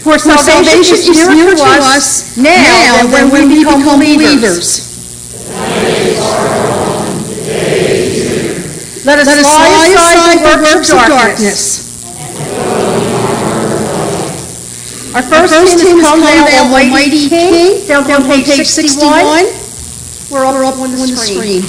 For salvation is nearer to us now than when we become believers. Let us lay aside the works of darkness. Our first hymn is Come Thou Almighty King, found on page 61. We're up on the screen.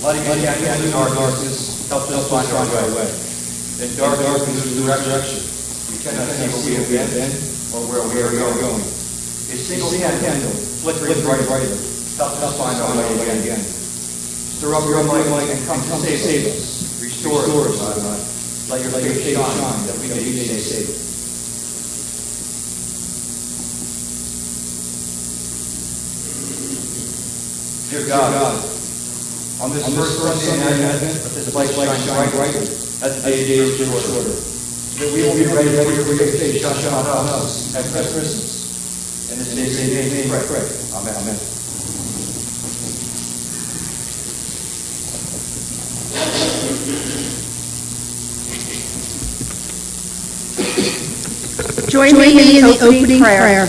Lighting the darkness helps us find our way. In darkness is the direction. We cannot see where we have been or where we are going. A single candle flickering brightly helps us find our way again. Stir up your light and come to save us. Restore us, God. Let your face shine that we may stay safe. Dear God, on this first Sunday in Advent, let this light shine brightly as the day is shorter, so that we will be ready for your face to shine on us at Christmas. In this day's name we pray. Amen. Amen. Join me in the opening prayer.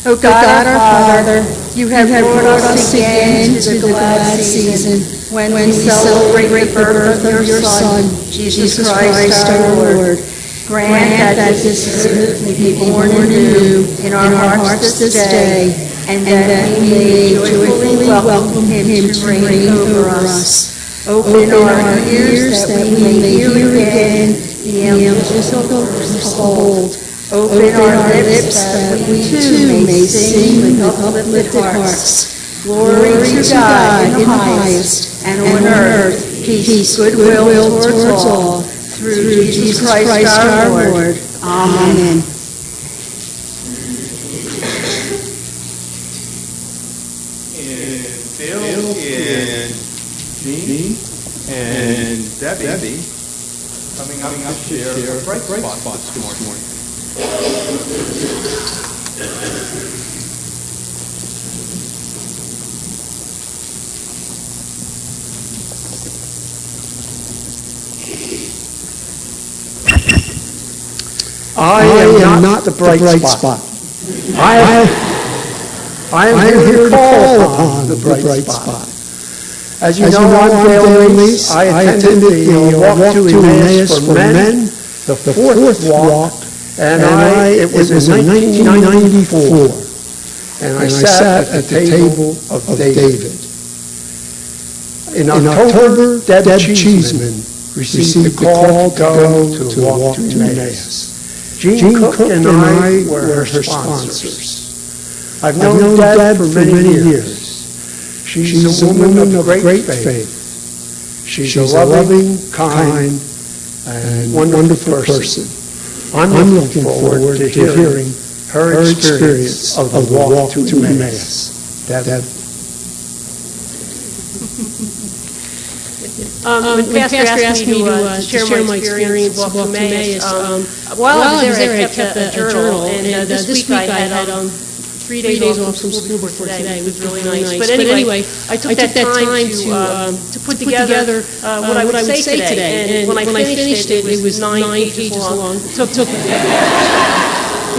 O God, our Father, you have brought us again to the glad season when we celebrate the birth of your Son, Jesus Christ our Lord. Grant that this Spirit may be born anew in our hearts this day, and that we may joyfully welcome him to reign over us. Open our ears that we may hear again the angels behold. Open our lips that we too may sing with uplifted hearts. Glory to God in the highest, and on earth peace, goodwill towards all. Through Jesus Christ our Lord. Amen. And Bill and Jean and Debbie coming up to share bright spots this morning. I am not the bright spot. I am here to call upon the bright spot. As you know, on families, I attended the Walk to Emmaus for Men, the fourth walk, and it was in 1994. And I sat at the table of David. In October, Deb Cheeseman received the call to go to Walk to Emmaus. Jean Cook and I were her sponsors. I've known Deb for many years. She's a woman of great faith. She's a loving, kind, and wonderful person. I'm looking forward to hearing her experience of the Walk to Emmaus. Deb. When Pastor asked me to share my experience of Walk to Emmaus, while I was there, I kept a journal, and this week I had 3 days off from school before today. It was really nice. But anyway, I took that time to put together what I would say today. And when I finished it, it was 9 pages long. It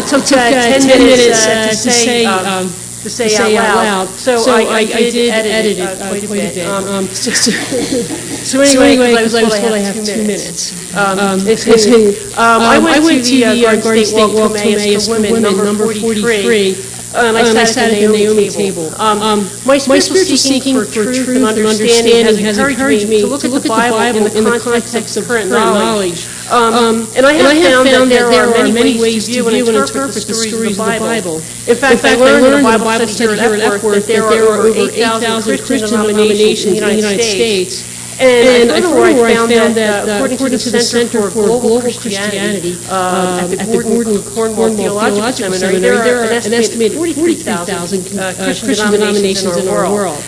took 10 minutes to say out loud. So I did edit it quite a bit. So anyway, because I was told I have 2 minutes. I went to the Garden State Walk to Emmaus for Women, number 43. And I sat at the Naomi table. My spiritual seeking for truth and understanding has encouraged me to look at the Bible in the context of current knowledge. And I have found that there are many ways to view and interpret the stories of the Bible. In fact, I learned in the Bible study here at Epworth that there are over 8,000 Christian denominations in the United States. And furthermore, I found that according to the Center for Global Christianity at the Gordon Cornwall Theological Seminary, there are an estimated 43,000 Christian denominations in our world.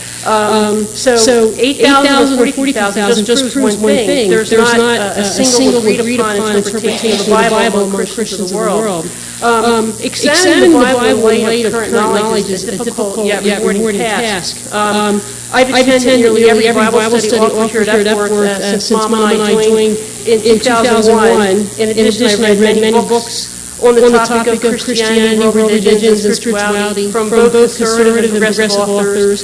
So 8,000 or 40,000 just proves one thing. There's not a single agreed upon interpretation of the Bible among Christians of the world. Examining the Bible in light of current knowledge is a difficult yet rewarding task. I've attended nearly every Bible study offered here at Epworth since Mom and I joined in 2001. In addition, I've read many books on the topic of Christianity, world religions, and spirituality from both conservative and progressive authors,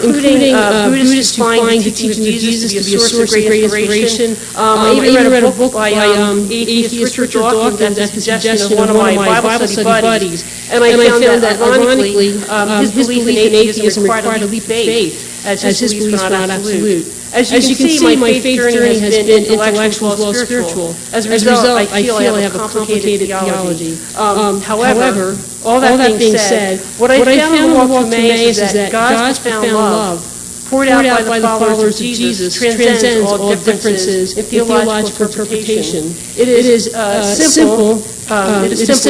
including Buddhists who find the teachings of Jesus to be a source of great inspiration. I even read a book by atheist Richard Dawkins at the suggestion of one of my Bible study buddies. And I found that, ironically, his belief in atheism required a leap of faith, as his beliefs were not absolute. As you can see, my faith journey has been intellectual as well as spiritual. As a result, I feel I have a complicated theology. However, all that being said, what I found in Walk to Emmaus is that God's profound love, poured out by the followers of Jesus, transcends all differences in theological interpretation. It is simple.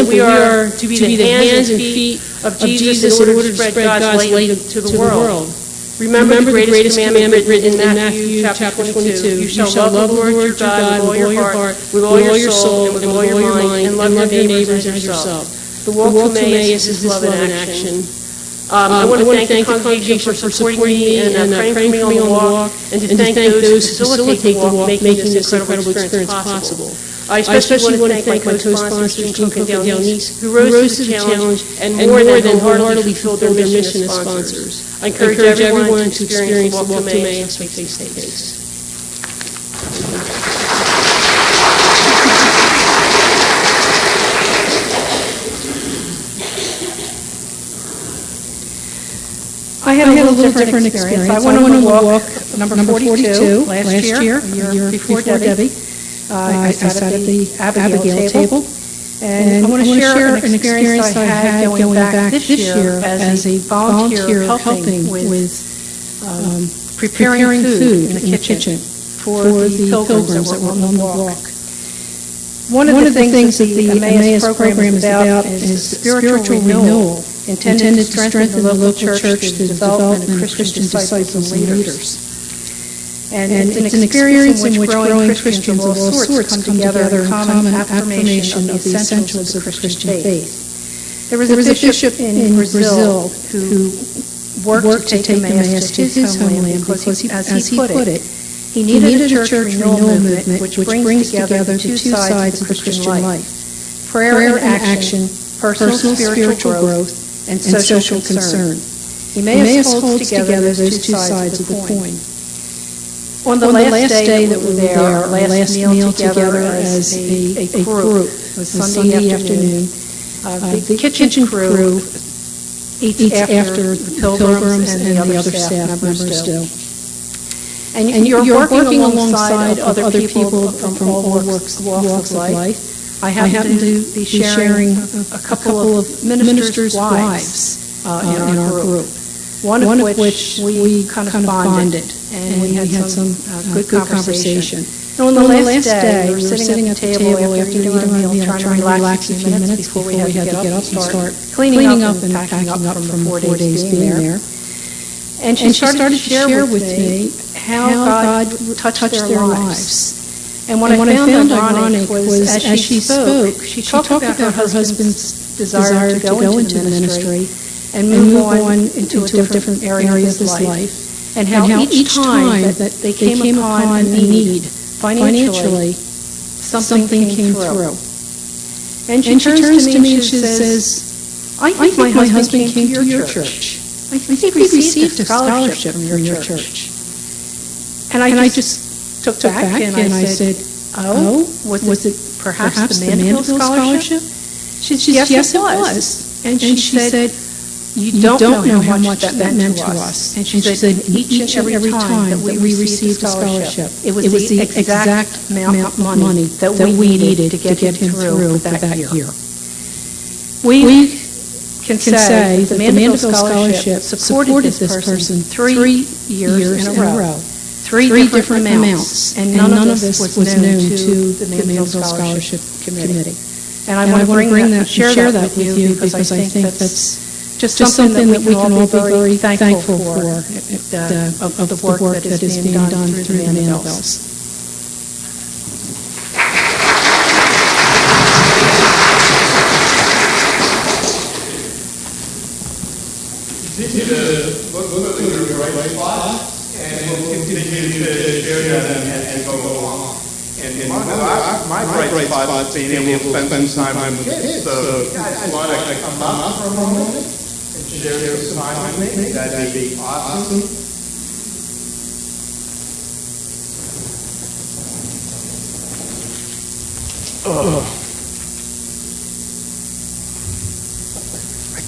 We are to be the hands and feet of Jesus in order to spread God's light to the world. Remember the greatest commandment written in Matthew chapter 22. You shall love the Lord your God with all your heart, with all your soul, and with all your mind, and love your neighbors as yourself. The Walk to Emmaus is love in action. I want to thank the congregation for supporting me and praying for me on the walk, and to thank those who facilitate the walk, making this incredible experience possible. I especially want to thank my co-sponsors, Jean Cook and Dale Neese, who rose to the challenge and more than wholeheartedly fulfilled their mission as sponsors. I encourage everyone to experience the Walk to Emmaus face to face. I had a little different experience. I went on a walk number 42 last year, a year before Debbie. I sat at the Abigail table, and I want to share an experience I had going back this year as a volunteer helping with preparing food in the kitchen for the pilgrims that were on the walk. One of the things that the Emmaus program is about is spiritual renewal, intended to strengthen the local church through the development of Christian disciples and leaders. And it's an experience in which growing Christians of all sorts come together in common affirmation of the essentials of the Christian faith. There was a bishop in Brazil who worked to take Emmaus to his homeland because, as he put it, he needed a church renewal movement which brings together the two sides of the Christian life. prayer and action, personal spiritual growth, and social concern. Emmaus holds together those two sides of the coin. On the last day that we were there, our last meal together as a group was Sunday afternoon. The kitchen crew eats after the pilgrims and the other staff members do. And you're working alongside other people from all walks of life. I happen to be sharing a couple of ministers' wives in our group. One of which we kind of bonded, and we had some good conversation. And on the last day, we were sitting at the table after eating our meal, trying to relax a few minutes before we had to get up and start cleaning up and packing up from the 4 days being there. And she started to share with me how God touched their lives. And what I found ironic was, as she spoke, she talked about her husband's desire to go into the ministry and move on into a different area of his life, and how each time that they came upon a need financially, something came through. And she turns to me and she says, I think my husband came to your church. I think he received a scholarship from your church. And I just took back and I said, oh, was it perhaps the Mandeville scholarship? She said, yes, it was. And she said, you don't know how much that meant to us. And she said, each and every time that we received a scholarship, it was the exact amount of money that we needed to get him through that year. We can say that the Mandeville Scholarship supported this person 3 years in a row. Three different amounts, and none of this was known to the Mandeville Scholarship Committee. And I want to bring that, share that with you because I think that's just something that we can all be very thankful for of the work that is being done through the Mandevilles. Look at your right spot, and we'll continue to share them as we go along. And my bright spot is being able to spend some time with kids. So I just want to come up for a moment and share some time with me. That'd be awesome.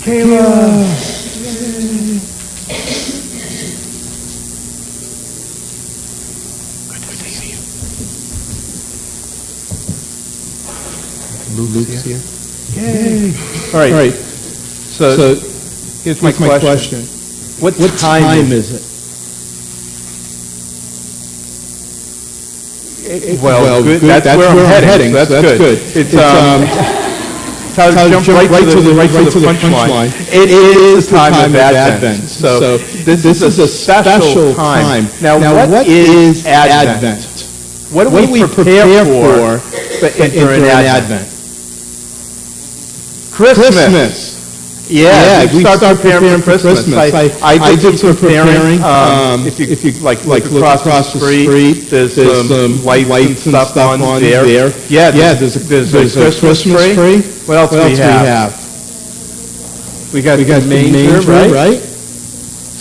Kayla. Luke's here. Yay! All right. So here's my question. What time is it? Well, good. That's where I'm heading. So that's good. It's jump right to the punchline. It is the time of Advent. So this is a special time. Now, what is Advent? What do we prepare for during Advent? Christmas. Yeah, we start preparing for Christmas. I did some preparing. If you like look across the street, there's some lights and stuff on there. Yeah, there's a Christmas tree. What else do we have? We got the manger, right?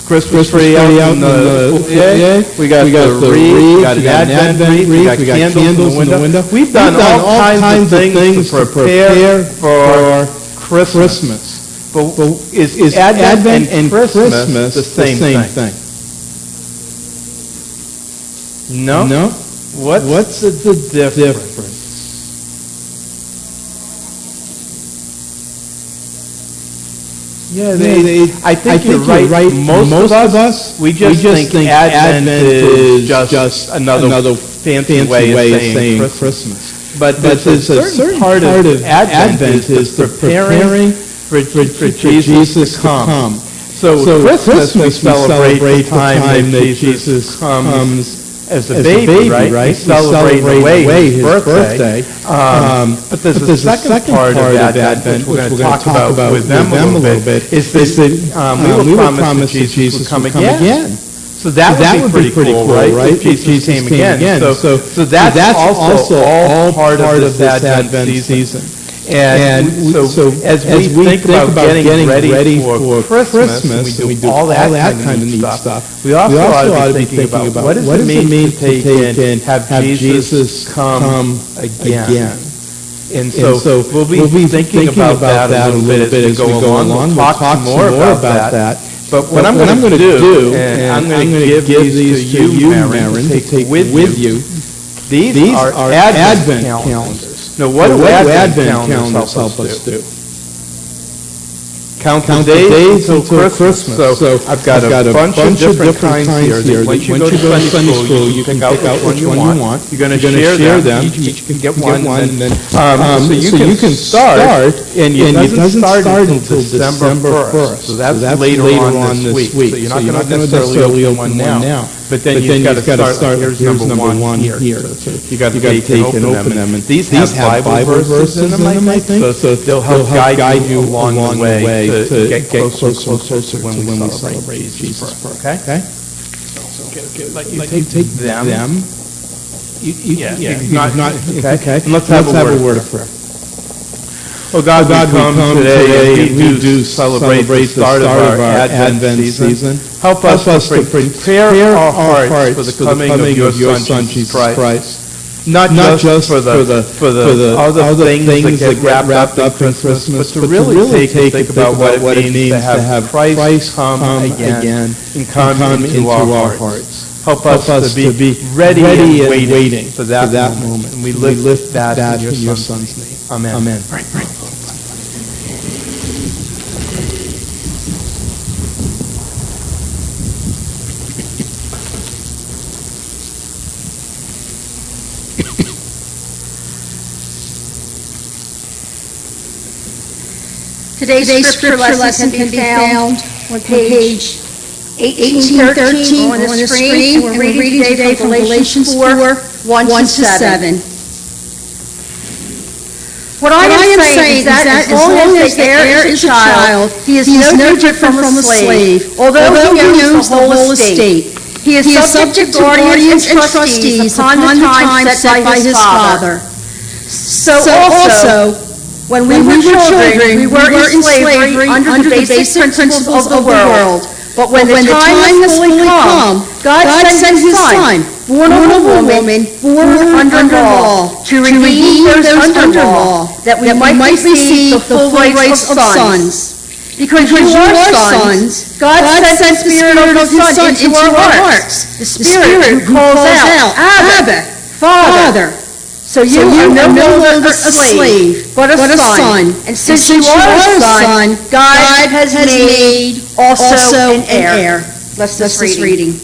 Christmas tree out in the foyer. We got the wreath. We got an Advent wreath. We got candles in the window. We've done all kinds of things to prepare for Christmas. But is Advent and Christmas the same thing? No? What's the difference? Yeah, I think you're right. Most of us, we just think Advent is just another fancy way of saying Christmas. But there's a certain part of Advent is the preparing for Jesus to come. So Christmas we celebrate the time that Jesus comes as a baby, right? We celebrate the way his birthday. But there's a second part of Advent, which we're going to talk about with them a little bit, is that we were promised that Jesus would come again. So that would be pretty cool, right? If Jesus came again. So that's also all part of this Advent season. And so as we think about getting ready for Christmas, and we do all that kind of neat stuff, we also ought to be thinking about what does it mean to take and have Jesus come again. And so we'll be thinking about that a little bit as we go along. We'll talk more about that. But what I'm going to do, and I'm going to give these to you, Marin, to take with you, these are Advent calendars. Now, what do Advent calendars help us do? Count the days until Christmas. So I've got a bunch of different kinds here. Once you go to Sunday school, you can pick out which one you want. You're going to share them. Each can get one. And then, so you can start, and it doesn't start until December 1st. So that's later on this week. So you're not going to necessarily open one now. But then you've got to start. Here's number one here. So you got to take and open them. And these have Bible verses in them, I think. So they'll help guide you along the way to get closer and closer when we celebrate Jesus' birth. Okay? So let you take them. Okay. And let's have a word of prayer. Oh God, we come today and we do celebrate the start of our Advent season. Help us to prepare our hearts for the coming of your Son, Jesus Christ. Not just for the other things that get wrapped up in Christmas, but to really take and think about what it means to have Christ come again and come into our hearts. Help us to be ready and waiting for that moment. And we lift that in your Son's name. Amen. Right. Today's scripture lesson can be found on page 1813 on the screen, and we're reading today from Galatians 4, 1 to 7. What I am saying is that as long as the heir is a child, he is no different from a slave, although he owns the whole estate. He is subject to guardians and trustees upon the time set by his father. So also, when we were children, we were in slavery under the basic principles of the world. But when the time has fully come, God sent his Son, born of a woman, born under law, to redeem those under law, that we might receive the full rights of sons. Because you are sons, God sent the Spirit of His Son into our hearts, the Spirit who calls out, Abba, Father. So you are no longer a slave, but a son. And since you are a son, God has made also an heir. Let's this reading.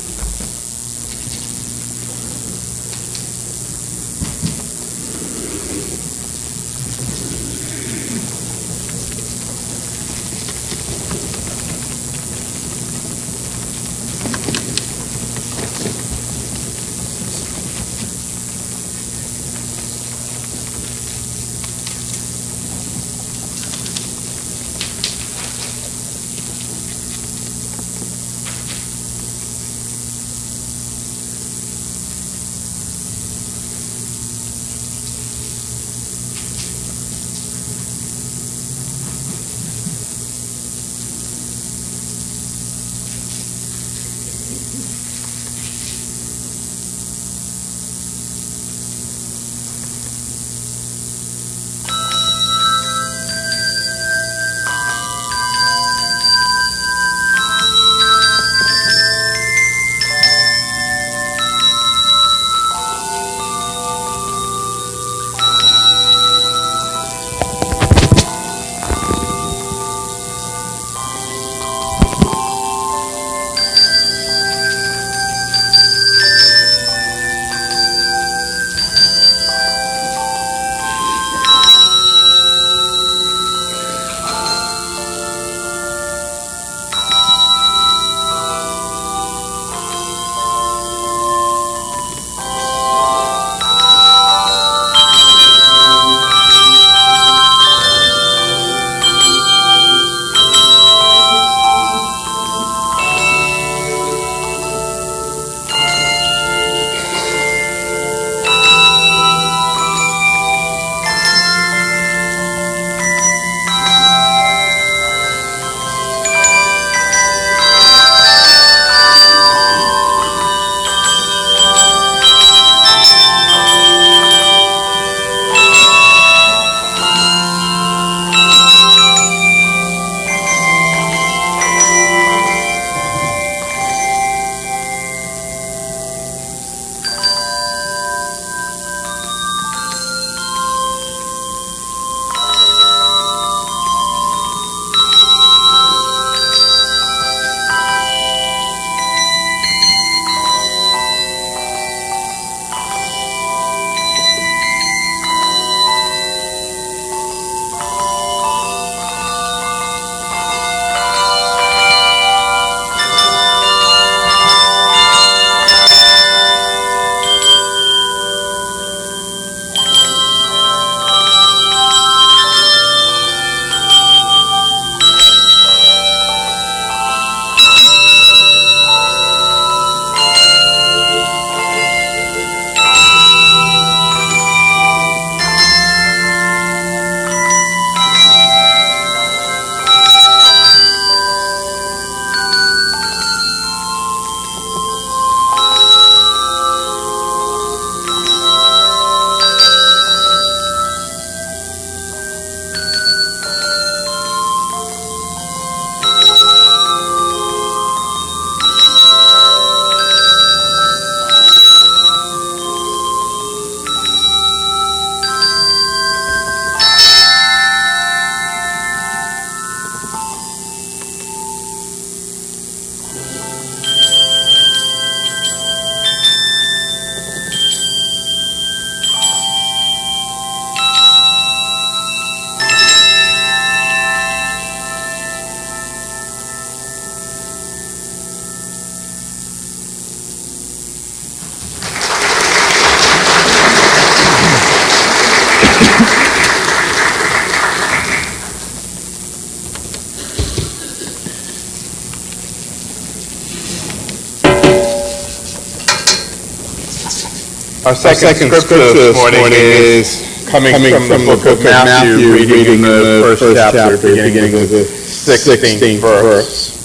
Our second scripture this morning is coming from the book of Matthew, reading the first chapter, beginning with the 16th verse.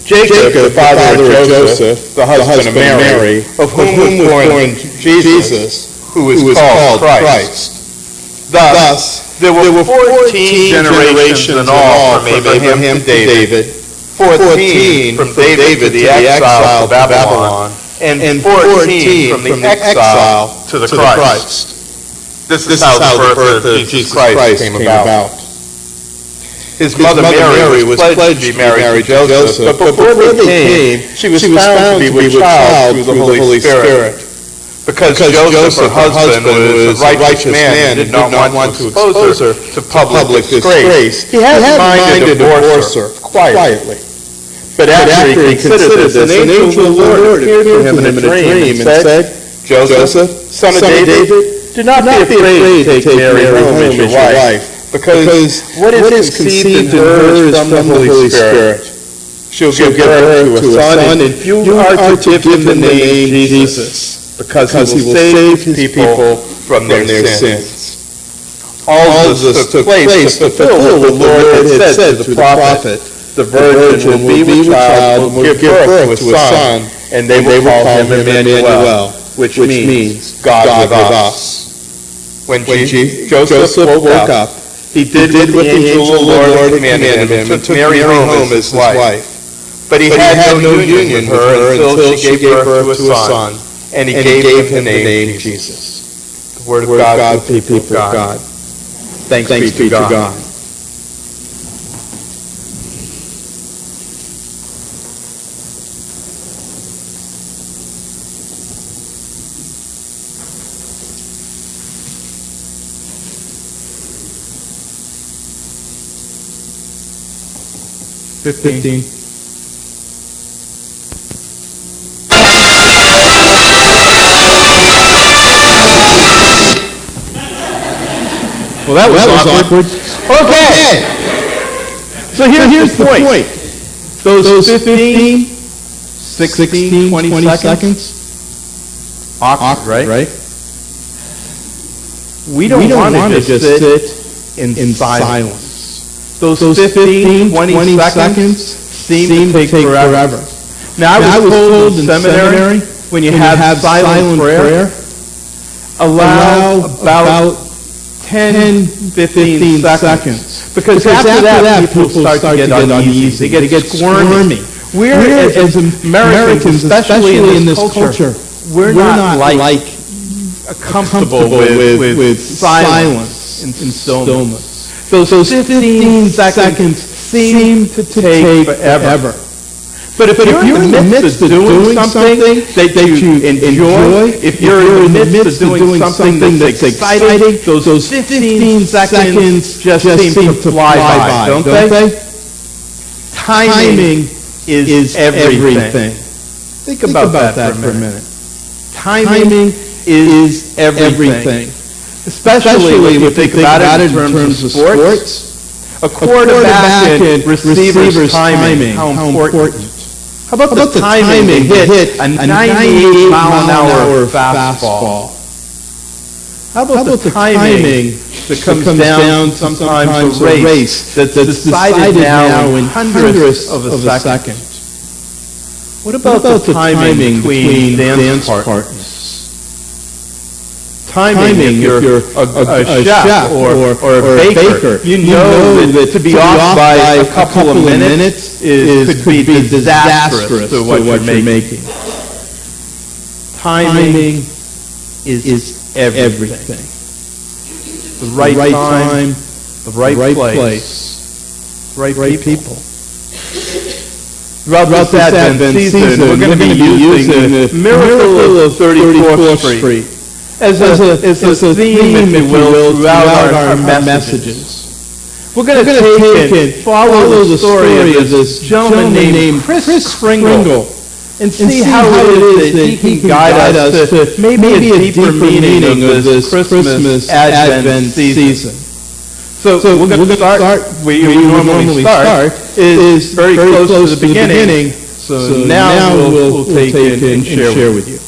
Jacob, the father of Joseph, the husband of Mary, of whom was born Jesus, who is called Christ. Thus, there were 14 generations in all from Abraham to David, 14 from David to the exile to Babylon, and 14 from the exile to the Christ. This is how the birth of Jesus Christ came about. His mother Mary was pledged to be married to Joseph, but before they came, she was found to be with child through the Holy Spirit. Because Joseph, her husband, was a righteous man and did not want to expose her to public disgrace, he had in mind to divorce her quietly. But after he considered this, an angel of the Lord appeared to him in a dream and said, Joseph, son of David, do not be afraid to take Mary home as your wife, because what is conceived in her is from the Holy Spirit. She'll give birth to a son, and you are to give him the name Jesus, because he will save his people from their sins. All this took place to fulfill what the Lord had said to the prophet. The virgin will be with child and will give birth to a son, and they will call him Emmanuel, which means God with us. When Joseph woke up, he did what the angel of the Lord commanded him and took Mary home as his wife. But he had no union with her until she gave birth to a son, and he gave him the name Jesus. The word of God for the people of God. Thanks be to God. Fifteen. Well, that was awkward. Okay. So here's the point. Those 15, 16, 20 seconds. Awkward, right? We don't want to just sit in silence. Those 15, 20 seconds seem to take forever. Now, I was told in seminary, when you have silent prayer, allow about 10, 15 seconds. Because after that, people start to get uneasy. They get squirmy. We're as Americans, especially in this culture, we're not like comfortable with silence and stillness. Those 15 seconds seem to take forever. But if you're in the midst of doing something that you enjoy, if you're in the midst of doing something that's exciting, those 15 seconds just seem to fly by, don't they? Timing is everything. Think about that for a minute. Timing is everything. Especially when you think about it in terms of sports. A quarterback and receiver's timing, how important. How about the timing to hit a 98-mile-an-hour fastball? How about the timing that comes down sometimes a race that's decided now in hundredths of a second? What about the timing between dance partners? Timing, if you're a chef or a baker, you know that to be off by a couple of minutes could be disastrous to what you're making. Timing is everything. The right time, the right place, the right people. Throughout this Advent season, we're going to be using the miracle of 34th Street as a theme, if you will, throughout our messages. We're going to take and follow the story of this gentleman named Kris Kringle and see how it is that he can guide us to maybe a deeper meaning of this Christmas Advent season. So we're going to start where we normally start, is very close to the beginning. So now we'll take it and share with you.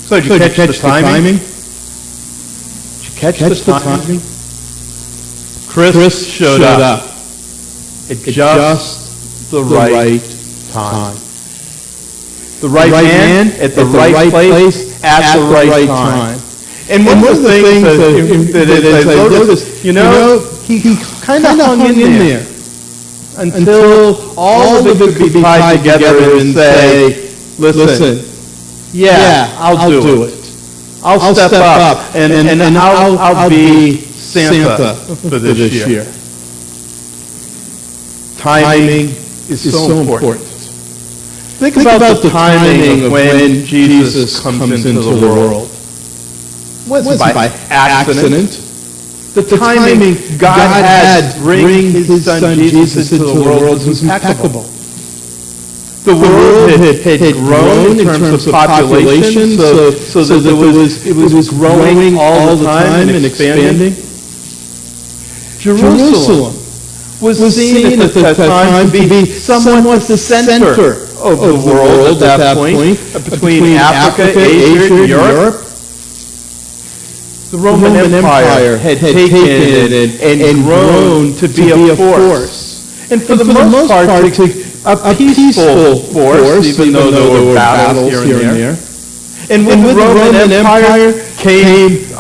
So did you catch the timing? Did you catch the timing? Chris showed up at just the right time. The right man at the right place at the right time. And one of the things that I noticed, he kind of hung in there until all of it could be tied together and say, listen, yeah, I'll do it. I'll step up and I'll be Santa for this year. Timing is so important. Think about the timing of when Jesus comes into the world. It wasn't by accident. The timing God had to bring His Son Jesus into the world was impeccable. The world had grown in terms of population, so that it was growing all the time and expanding. Jerusalem was seen at that time to be somewhat the center of the world at that point, between Africa, Asia, and Europe. The Roman Empire had taken it and grown to be a force. And for the most part, a peaceful force, even though there were battles here and there. And with the Roman Empire came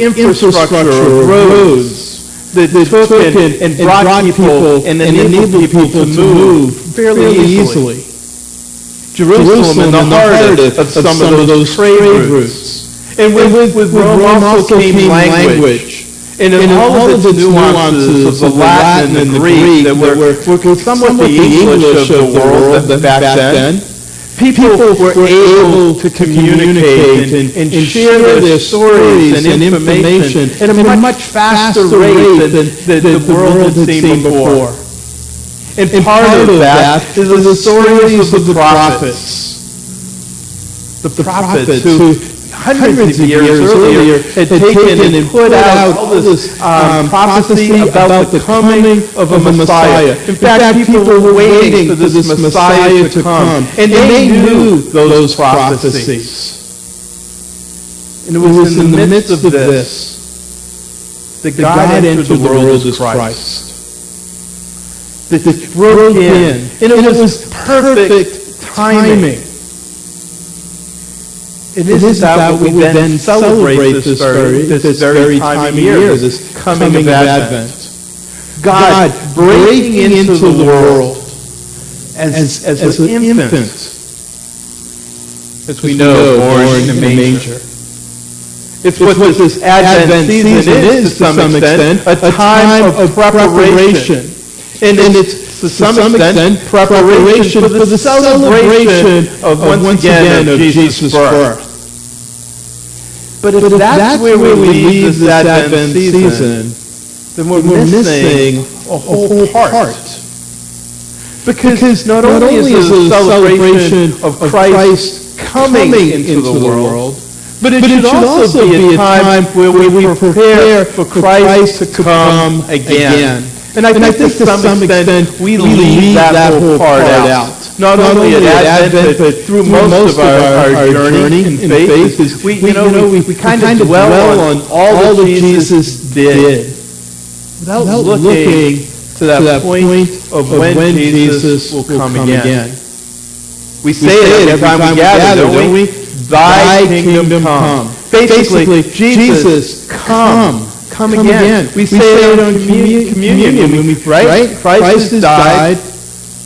infrastructure of roads that took and brought people and enabled people to move fairly easily. Jerusalem in the heart of some of those trade routes. And with Rome also came language. And in all of its nuances of the Latin and the Greek that were somewhat the English of the world back then, people were able to communicate and share their stories and information at a much faster rate than the world had seen before. And part of that is the stories of the prophets. The prophets who hundreds of years earlier had taken and put out all this prophecy about the coming of a Messiah. In fact, people were waiting for this Messiah to come, and they knew those prophecies. And it was in the midst of this that God entered the world as Christ. That broke in, and it was perfect timing. It isn't that we then celebrate this very time of year, this coming of Advent. God breaking into the world as an infant, as we know, born in a manger. It's what this Advent season is, to some extent, a time of preparation. And it's, to some extent, preparation for the celebration of, once again, of Jesus' birth. But if that's where we leave this Advent season, then we're missing a whole part. Because not only is it a celebration of Christ coming into the world, but it should also be a time where we prepare for Christ to come again. And I think to some extent we leave that whole part out. Not only at Advent, but through most of our journey in faith, is we kind of dwell on all that Jesus did without looking to that point of when Jesus will come again. We say it every time we gather, don't we? Thy kingdom come. Basically, Jesus, come again. We say it on communion, right? Christ has died,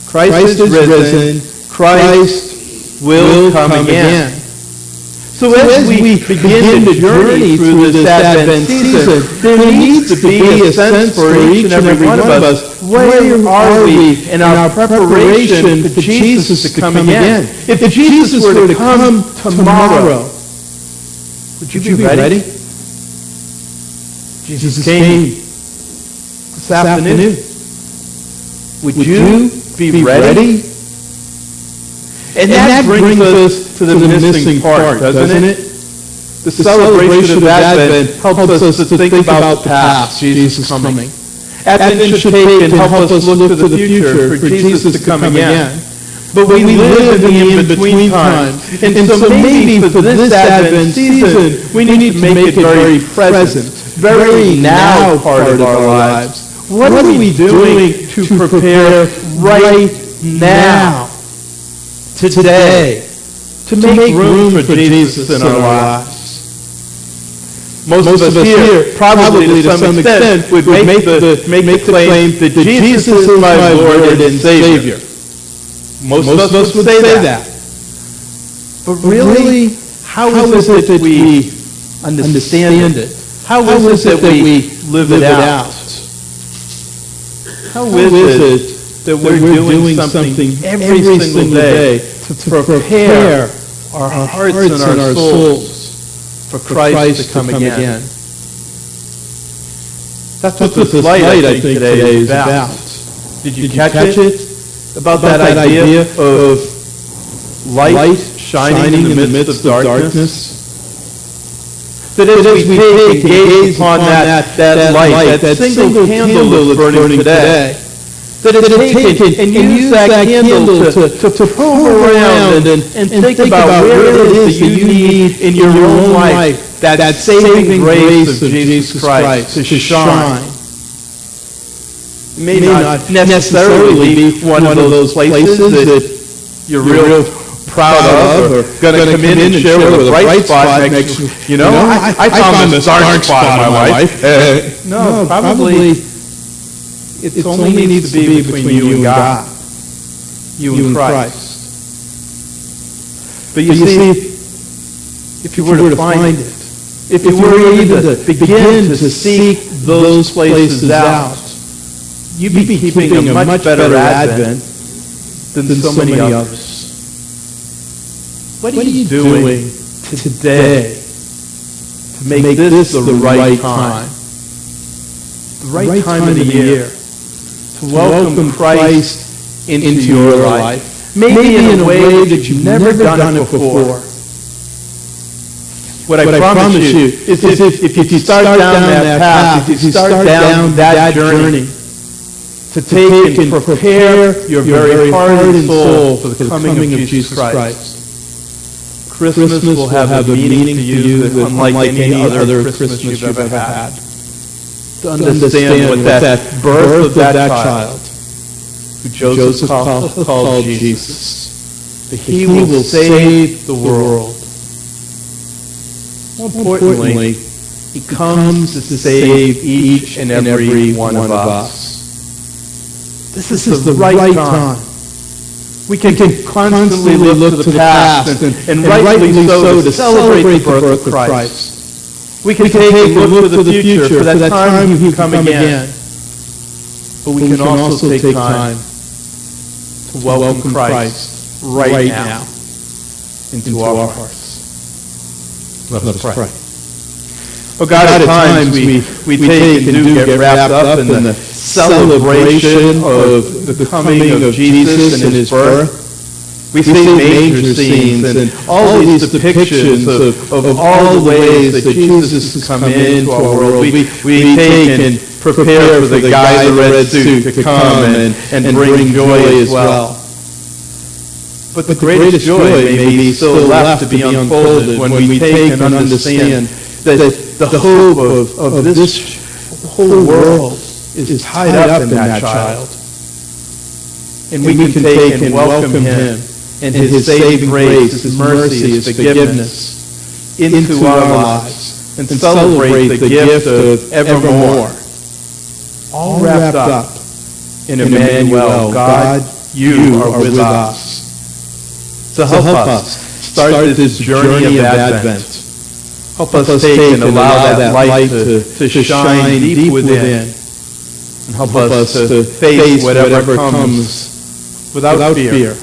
Christ is risen, Christ will come again. So as we begin the journey through this Advent season, there needs to be a sense for each and every one of us, where are we in our preparation for Jesus to come again? If Jesus were to come tomorrow, would you be ready? Jesus came this afternoon. Would you be ready? And that brings us to the missing part, doesn't it? The celebration of Advent helps us to think about the past, Jesus coming. Advent should take and help us look to the future for Jesus to come again. But we live in the in-between time. And so maybe for this Advent season, we need to make it very present, very now part of our lives. What are we doing to prepare right now, today, to make room for Jesus in our lives? Most of us here, probably to some extent, would make the claim that Jesus is my Lord and Savior. Most of us would say that. But really, how is it that we understand it? How is it that we live it out? How is it that we're doing something every single day to prepare our hearts and our souls for Christ to come again? That's what this light, I think, today is about. Did you catch it? About that idea of light shining in the midst of darkness? That as we take and gaze upon that light, that single candle that's burning today, that it's taken and use that candle to probe around and think about where it is that you need in your own life that saving grace of Jesus Christ to shine. It may not necessarily be one of those places that you're real proud of, or going to come in and share with a bright spot makes you, I found this dark spot in my life. No, probably it only needs to be between you and God, you and Christ. But you see, if you were to find it, if you were even to begin to seek those places out, you'd be keeping a much better Advent than so many others. What are you doing today to make this the right time? The right time of the year to welcome Christ into your life. Maybe in a way that you've never done it before. What I promise you is if you start down that path, if you start down that journey, to take and prepare your very heart and soul for the coming of Jesus Christ, Christmas will have a meaning to you that unlike any other Christmas you've ever had. To understand what that birth of that child, who Joseph called Jesus, that he will save the world. More importantly, he comes to save each and every one of us. This is the right time. We can constantly look to the past and rightly so to celebrate the birth of Christ. We can take and look to the future for that time he can come again. But we can also take time to welcome Christ right now into our hearts. Let us pray. Oh God, at times we take and do get wrapped up in the celebration of the coming of Jesus and his birth. We see manger scenes and all these depictions of all the ways that Jesus has come into our world. We take and prepare for the guy in the red suit to come and bring joy as well. But the greatest joy may be still left to be unfolded when we take and understand that the hope of this whole world is tied up in that child. And we can take and welcome him and his saving grace, his mercy, his forgiveness into our lives and celebrate the gift of evermore. All wrapped up in Emmanuel, God, you are with us. So help us start this journey of Advent. Help us take and allow that light to shine deep within. And help us to face whatever comes without fear,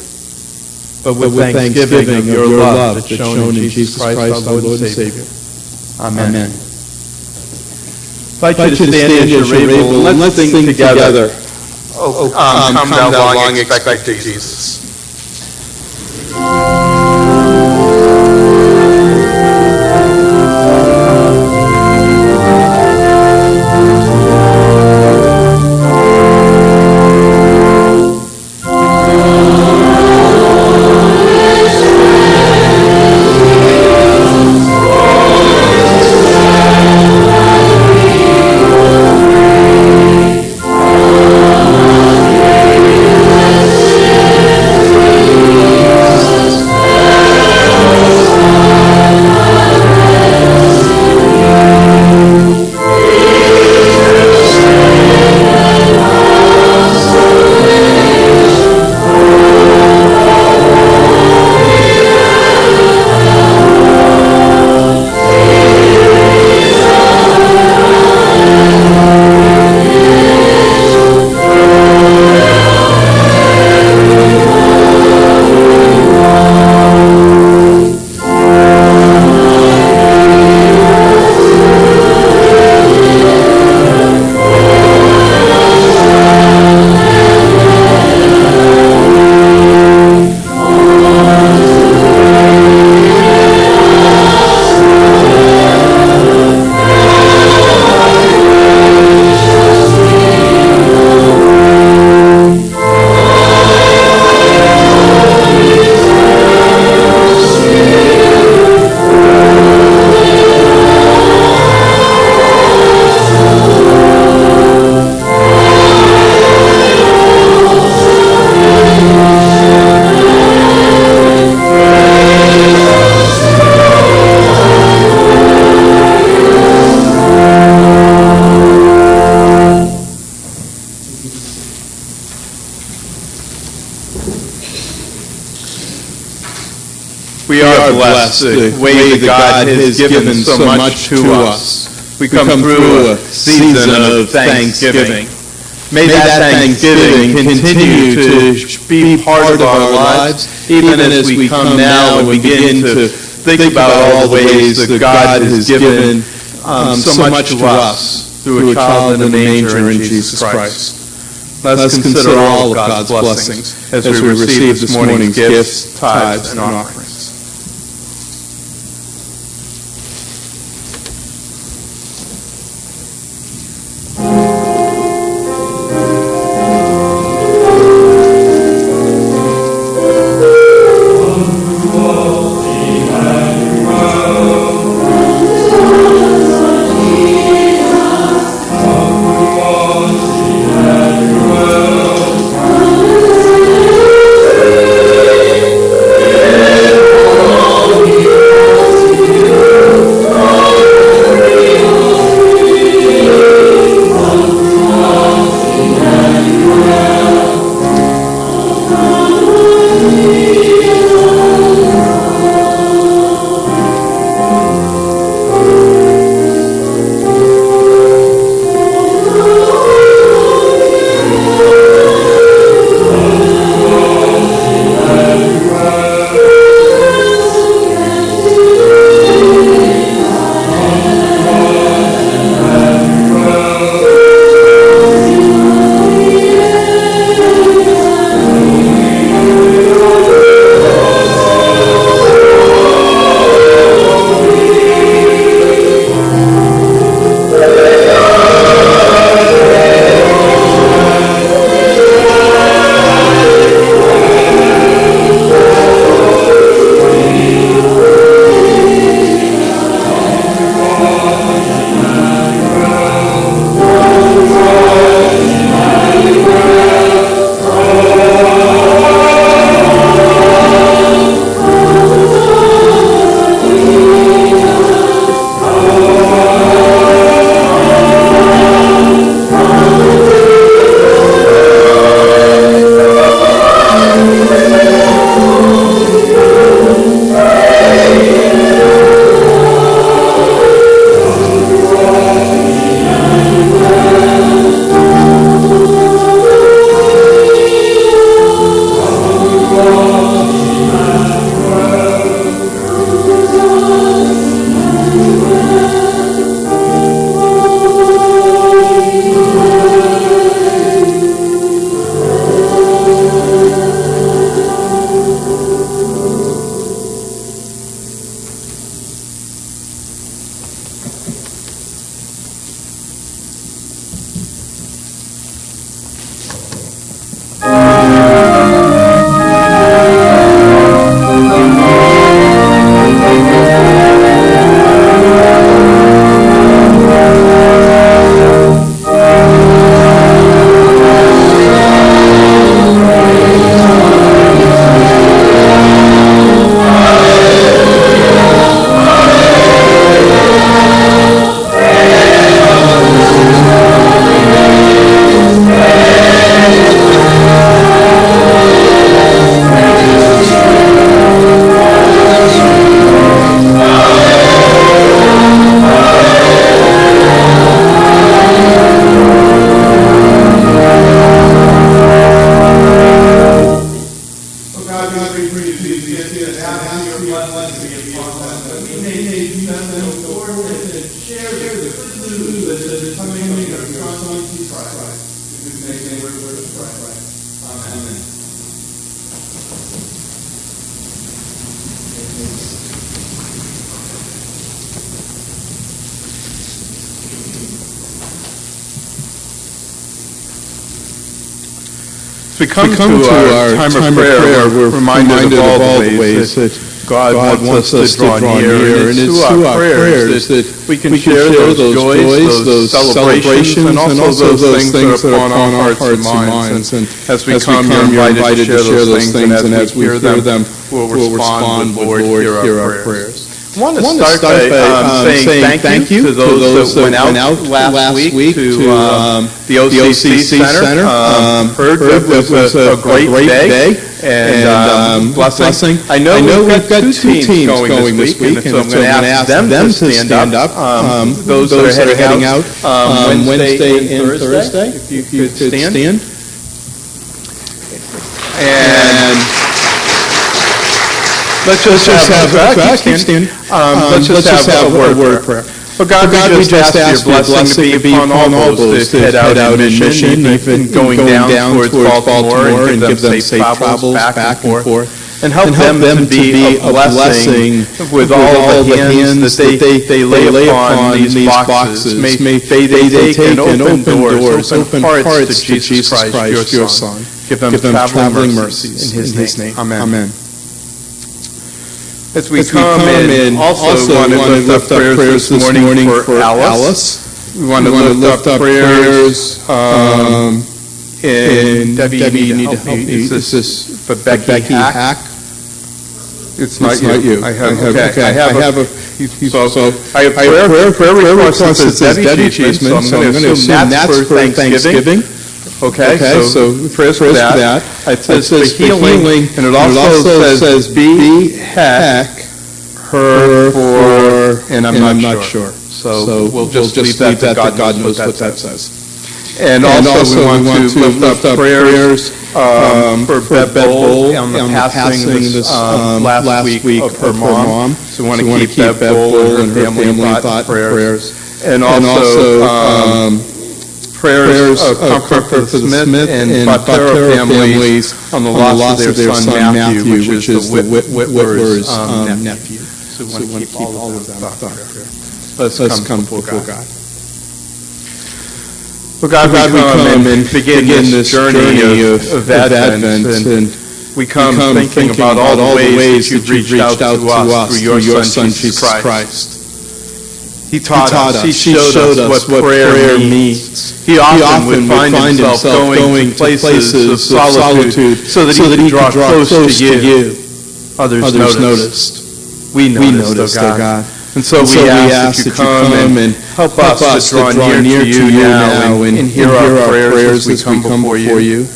but with thanksgiving of your love that's shown in Jesus Christ, our Lord and Savior. Amen. I'd like you to stand as you're able and let's sing together. Come thou long expected Jesus. We are blessed the way that God has given so much to us. We come through a season of Thanksgiving. May that Thanksgiving continue to be part of our lives, even as we come now and begin to think about all the ways that God has given so much to us through a child in a manger in Jesus Christ. Let's consider all of God's blessings as we receive this morning's gifts, tithes, and offerings. We come to our time of prayer, we're reminded of all the ways that God wants us to draw near, and it's through our prayers that we can share those joys, those celebrations, and also those things that are upon our hearts and minds. And as we come, you're invited to share those things, and as we hear them, we'll respond with, Lord, hear our prayers. I want to start by saying thank you to those that went out last week to the OCC Center. Heard it was a great day, and blessing. I know we've got two teams going this week, and so I'm going to ask them to stand up. Those that are heading out Wednesday and Thursday, if you could stand. And let's just have a word of prayer. Well, God, we just ask your blessing to be upon all those that head out in mission, even going down towards Baltimore, and give them safe travels back and forth. And help them to be a blessing with all the hands that they lay upon these boxes. May they take and open doors, open hearts to Jesus Christ, your Son. Give them traveling mercies in His name. Amen. As we come in, also want to lift up prayers this morning for Alice. We want to lift up prayers, and Debbie, you need to help me. Is this for Becky Hack? It's not you. I have prayer request that says Debbie Cheeseman, so I'm going to assume that's for Thanksgiving. Okay, so prayers for that. It says for healing, and it also says be heck her for, and I'm not sure. So we'll just leave that to God knows what that says. And also we want to lift up prayers for Beth Bowl on the passing this last week of her mom. So we want to keep Beth Bowl and her family thought prayers. And also prayers of comfort for the Smith and Butler families on the loss of their son Matthew, which is the Whitworth's nephew. So we want to keep all of them in prayer. Let's come before God. Well, God, we come and begin this journey of Advent, and we come thinking about all the ways that you've reached out to us through your Son, Jesus Christ. He taught us. He showed us what prayer means. He often would find himself going to places of solitude so that he could draw close to you. Others noticed. We noticed, oh God. And so we ask that you come and help us to draw near to you now and hear our prayers as we come before you.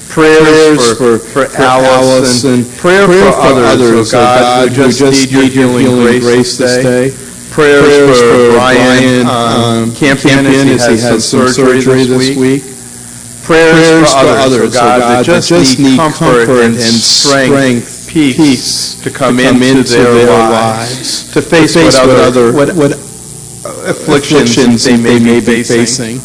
Prayers for Alice and prayer for others, oh God, who just need your healing grace this day. Prayers for Brian Campion as he has some surgery this week. Prayers for others, oh God, that just need comfort and strength, peace to come into their lives, to face what afflictions they may be facing.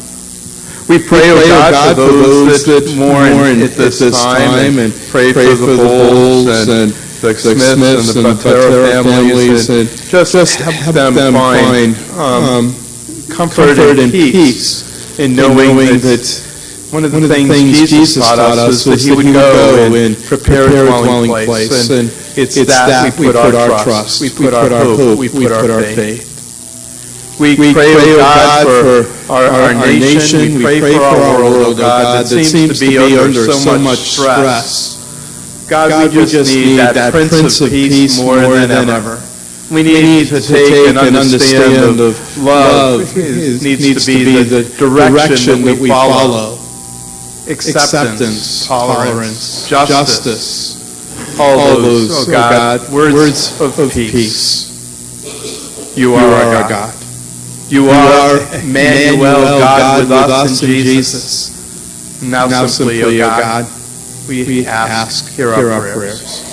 We pray, oh God, for those that mourn at this time, and pray for the Bowles and the Smiths and the Butler families, and just help them find comfort and peace in knowing that one of the things Jesus taught us was that he would go and prepare a dwelling place, and it's that we put our trust, we put our hope, we put our faith. We pray, oh God, for our nation, we pray for our world, oh God, that seems to be under so much stress. God, we just need that Prince of Peace more than ever. We need to take and understand of love needs to be the direction that we follow. Acceptance, tolerance, justice, all those, oh God, words of peace. You are our God. You are Emmanuel, God with us in Jesus. Now simply, oh God, we ask, hear our prayers.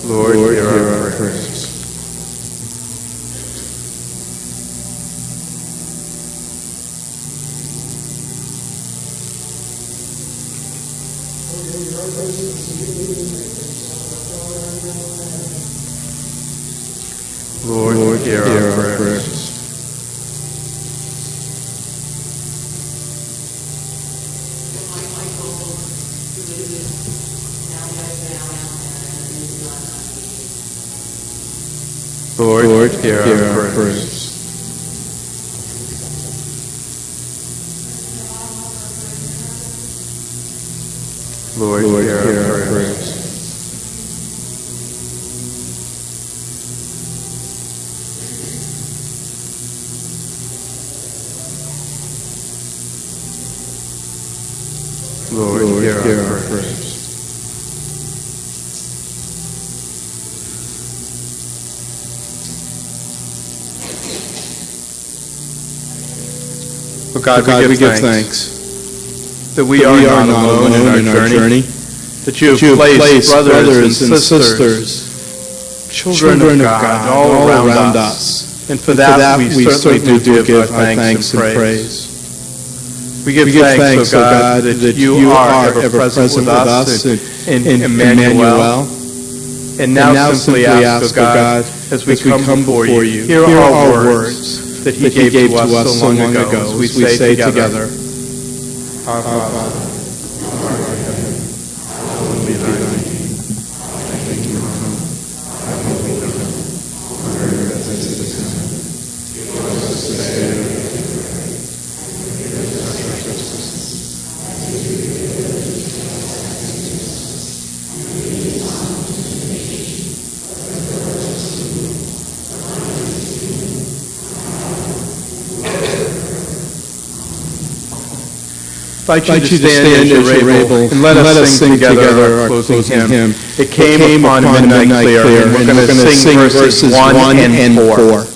Lord, hear our prayers. Lord, hear our prayers. Lord, hear our prayers. Lord, hear our prayers. Lord, hear our prayers. Oh God, we give thanks that we are not alone in our journey, that you have placed brothers and sisters, children of God, all around us. And for that we certainly do give our thanks and praise. We give thanks, O God, that you are ever present with us in Emmanuel. And now simply ask, O God, as we come before you, hear our words that he gave to us so long ago, as we say together, Our Father, who art in heaven, hallowed be thy name. Thy kingdom come, thy will be done, on earth as it is in heaven. Give us this day our daily bread, and forgive us our trespasses, as we forgive those who trespass against us. And lead us not into temptation, but deliver us from evil. For thine is the kingdom, the power, and the glory. I invite you to stand as you're able, and let us sing together our closing hymn. It came upon midnight clear, and we're going to sing verses 1 and 4.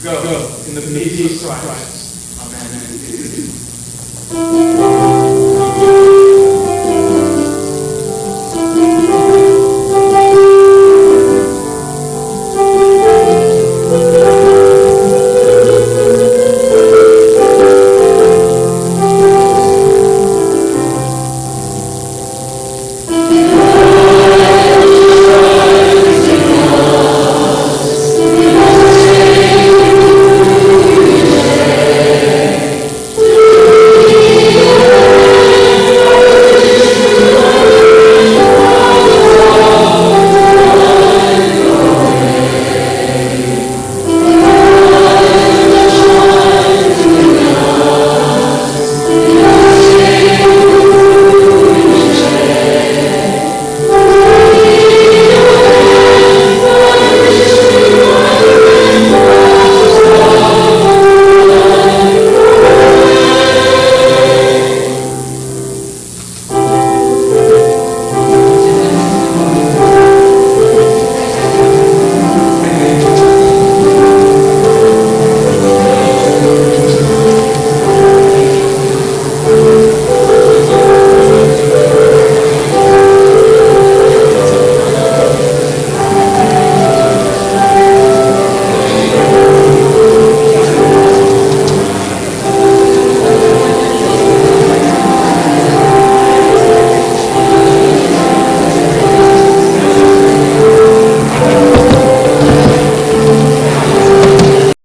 Go in the peace of Christ. Amen.